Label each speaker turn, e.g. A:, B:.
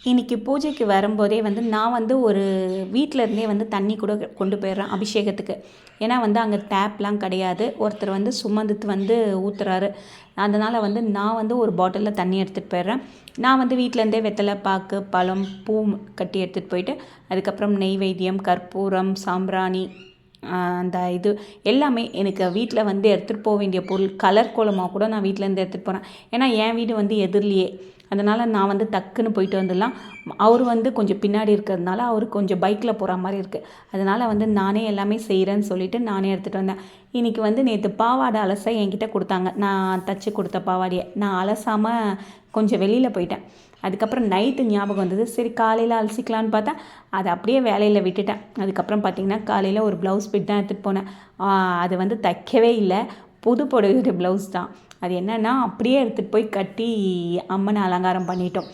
A: இன்றைக்கி பூஜைக்கு வரும்போதே நான் ஒரு வீட்டில் இருந்தே தண்ணி கூட கொண்டு போயிடுறேன் அபிஷேகத்துக்கு. ஏன்னா அங்கே டேப்லாம் கிடையாது. ஒருத்தர் சுமந்துட்டு ஊற்றுறாரு. அதனால் நான் ஒரு பாட்டிலில் தண்ணி எடுத்துகிட்டு போயிடுறேன். நான் வீட்டிலேருந்தே வெத்தலை பாக்கு பழம் பூ கட்டி எடுத்துகிட்டு போயிட்டு அதுக்கப்புறம் நெய்வேத்தியம் கற்பூரம் சாம்பிராணி அந்த இது எல்லாமே எனக்கு வீட்டில் எடுத்துகிட்டு போக வேண்டிய பொருள் கலர் கோலமாக கூட நான் வீட்டிலேருந்து எடுத்துகிட்டு போகிறேன். ஏன்னா என் வீடு எதிர்லேயே. அதனால் நான் டக்குன்னு போயிட்டு வந்துடலாம். அவர் கொஞ்சம் பின்னாடி இருக்கிறதுனால அவருக்கு கொஞ்சம் பைக்கில் போகிற மாதிரி இருக்குது. அதனால் நானே எல்லாமே செய்கிறேன்னு சொல்லிவிட்டு நானே எடுத்துகிட்டு வந்தேன். இன்றைக்கி நேற்று பாவாடை அலச என்கிட்ட கொடுத்தாங்க. நான் தச்சு கொடுத்த பாவாடையை நான் அலசாமல் கொஞ்சம் வெளியில் போயிட்டேன். அதுக்கப்புறம் நைட்டு ஞாபகம் வந்தது. சரி காலையில் அலசிக்கலான்னு பார்த்தா அதை அப்படியே வேலையில் விட்டுட்டேன். அதுக்கப்புறம் பார்த்திங்கன்னா காலையில் ஒரு ப்ளவுஸ் பிட் தான் எடுத்துகிட்டு போனேன். அது தைக்கவே இல்லை. புது புடவையோட ப்ளவுஸ் தான். அது என்னென்னா அப்படியே எடுத்துகிட்டு போய் கட்டி அம்மனை அலங்காரம் பண்ணிட்டோம்.